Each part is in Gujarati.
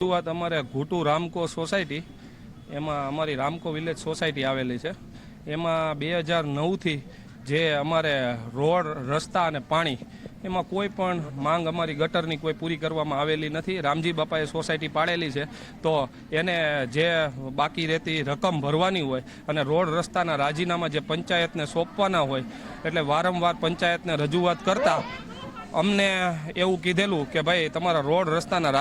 વાત અમારે ઘૂટુ રામકો સોસાયટી એમાં અમારી રામકો વિલેજ સોસાયટી આવેલી છે। એમાં 2009થી જે અમારે રોડ રસ્તા અને પાણી એમાં કોઈ પણ માંગ અમારી ગટરની કોઈ પૂરી કરવામાં આવેલી નથી। રામજી બાપાએ સોસાયટી પાડેલી છે તો એને જે બાકી રહેતી રકમ ભરવાની હોય અને રોડ રસ્તાના રાજીનામા જે પંચાયતને સોંપવાના હોય એટલે વારંવાર પંચાયતને રજૂઆત કરતા અમને એવું કીધેલું કે ભાઈ તમારા રોડ રસ્તાના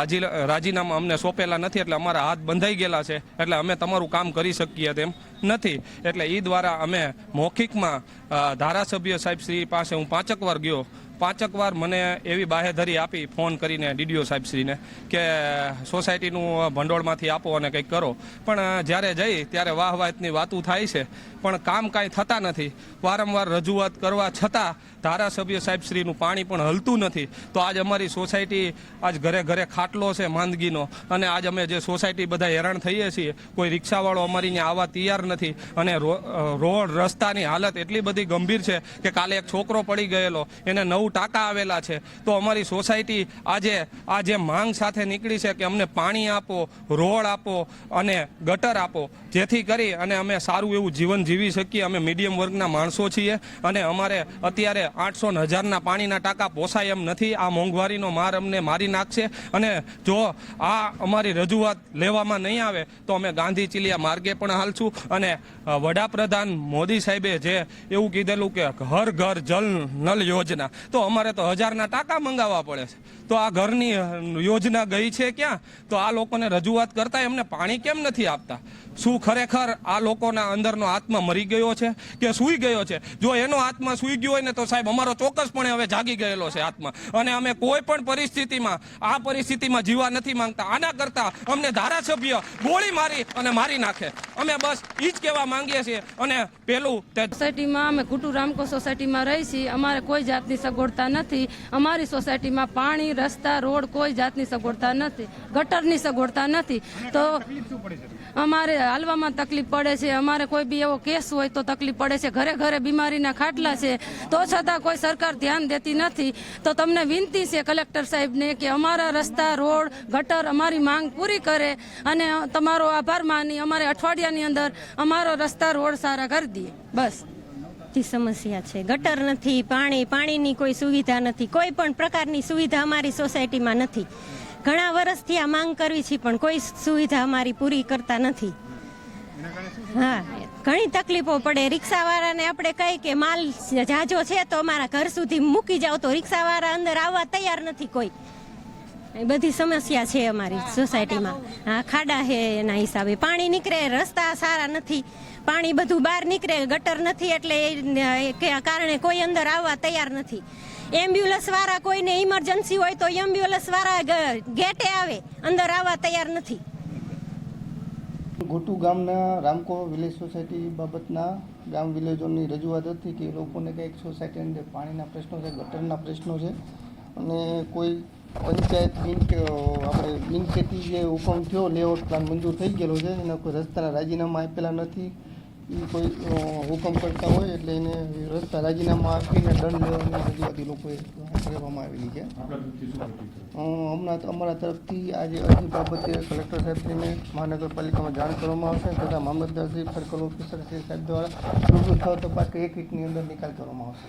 રાજીનામા અમને સોંપેલા નથી એટલે અમારા હાથ બંધાઈ ગયેલા છે એટલે અમે તમારું કામ કરી શકીએ તેમ નથી। એટલે એ દ્વારા અમે મૌખિકમાં ધારાસભ્ય સાહેબ શ્રી પાસે હું 5 વાર ગયો। 5 વાર મને એવી બાહેધરી આપી ફોન કરીને ડીડીઓ સાહેબશ્રીને કે સોસાયટીનું ભંડોળમાંથી આપો અને કંઈક કરો, પણ જ્યારે જઈ ત્યારે વાહવાતની વાતું થાય છે પણ કામ કાંઈ થતા નથી। વારંવાર રજૂઆત કરવા છતાં ધારાસભ્ય સાહેબશ્રીનું પાણી પણ હલતું નથી। તો આજ અમારી સોસાયટી આજ ઘરે ઘરે ખાટલો છે માંદગીનો અને આજ અમે જે સોસાયટી બધા હેરાન થઈએ છીએ, કોઈ રિક્ષાવાળો અમારી ત્યાં આવવા તૈયાર નથી અને રોડ રસ્તાની હાલત એટલી બધી ગંભીર છે કે કાલે એક છોકરો પડી ગયેલો, એને 9 ટાંકા આવેલા છે। તો અમારી સોસાયટી આજે આ જે માંગ સાથે નીકળી છે કે અમને પાણી આપો, રોડ આપો અને ગટર આપો, જેથી કરી અને અમે સારું એવું જીવન જીવી શકીએ। અમે મીડિયમ વર્ગના માણસો છીએ અને અમારે અત્યારે 800 ને 1000ના પાણીના ટાંકા પોસાય એમ નથી। આ મોંઘવારીનો માર અમને મારી નાખશે અને જો આ અમારી રજૂઆત લેવામાં નહીં આવે તો અમે ગાંધી ચીલિયા માર્ગે પણ હાલશું। અને વડાપ્રધાન મોદી સાહેબે જે એવું કીધેલું કે ઘર ઘર જલ નલ યોજના, તો અમારે તો 1000ના ટાંકા મંગાવવા પડે છે। તો આ ઘરની યોજના ગઈ છે ક્યાં? તો આ લોકોને રજૂઆત કરતા એમને પાણી કેમ નથી આપતા? શું ખરેખર આ લોકોના અંદરનો આત્મા મરી ગયો છે કે સૂઈ ગયો છે? જો એનો આત્મા સૂઈ ગયો હોય ને તો સાહેબ અમારો ચોક્કસપણે હવે જાગી ગયેલો છે આત્મા, અને અમે કોઈ પણ પરિસ્થિતિમાં આ પરિસ્થિતિમાં જીવા નથી માંગતા। આના કરતા અમને ધારાસભ્ય ગોળી મારી અને મારી નાખે, અમે બસ એ જ કહેવા માંગીએ છીએ। અને પેલું સોસાયટીમાં અમે ઘૂટુ રામકો સોસાયટીમાં રહી છીએ। અમારે કોઈ જાતની સગવડતા નથી। અમારી સોસાયટીમાં પાણી, રસ્તા, રોડ કોઈ જાતની સગવડતા નથી, ગટરની સગવડતા નથી। તો અમારે હાલવામાં તકલીફ પડે છે। અમારે કોઈ બી એવો કેસ હોય તો તકલીફ પડે છે। ઘરે ઘરે બીમારીના ખાટલા છે તો છતાં કોઈ સરકાર ધ્યાન દેતી નથી। તો તમને વિનંતી છે કલેક્ટર સાહેબને કે અમારા રસ્તા, રોડ, ગટર અમારી માંગ પૂરી કરે અને તમારો આભાર માની અમારે અઠવાડિયાની અંદર અમારો રસ્તા, રોડ સારા કરી દે બસ। સમસ્યા છે, ગટર નથી, પાણીની કોઈ સુવિધા નથી, કોઈ પણ પ્રકારની સુવિધા અમારી સોસાયટીમાં નથી। ઘણા વર્ષથી આ માંગ કરવી છે પણ કોઈ સુવિધા અમારી પૂરી કરતા નથી। હા, ઘણી તકલીફો પડે। રિક્ષાવાળાને આપણે કહી કે માલ જાજો છે તો અમારા ઘર સુધી મૂકી જાવ, તો રિક્ષાવાળા અંદર આવવા તૈયાર નથી કોઈ। એ બધી સમસ્યા છે અમારી સોસાયટીમાં। હા, ખાડા છે એના હિસાબે, પાણી નીકળે, રસ્તા સારા નથી, પાણી બધું બહાર નીકળે, ગટર નથી એટલે એ કારણે કોઈ અંદર આવવા તૈયાર નથી। એમ્બ્યુલન્સ વાળા કોઈને ઇમરજન્સી હોય તો એમ્બ્યુલન્સ વાળા ગેટે આવે, અંદર આવવા તૈયાર નથી। ઘૂટુ ગામના રામકો વિલેજ સોસાયટી બાબતના ગામ વિલેજોની રજૂઆત હતી કે એ લોકોને કંઈક સોસાયટીની અંદર પાણીના પ્રશ્નો છે, ગટરના પ્રશ્નો છે અને કોઈ પંચાયત આપણે બિનખેતી જે હુકમ થયો, લેઆઉટ પ્લાન મંજૂર થઈ ગયેલો છે, એના કોઈ રસ્તાના રાજીનામા આપેલા નથી। એ કોઈ હુકમ કરતા હોય એટલે એને રસ્તા રાજીનામા આપીને દંડ લેવાની રજૂઆત એ લોકોએ કરવામાં આવેલી છે। હમણાં અમારા તરફથી આજે અરજી બાબતે કલેક્ટર સાહેબશ્રીને મહાનગરપાલિકામાં જાણ કરવામાં આવશે તથા મામલતદારશ્રી, સર્કલ ઓફિસર શ્રી સાહેબ દ્વારા રૂબરૂ સ્થળ તપાસ 1 વીકની અંદર નિકાલ કરવામાં આવશે।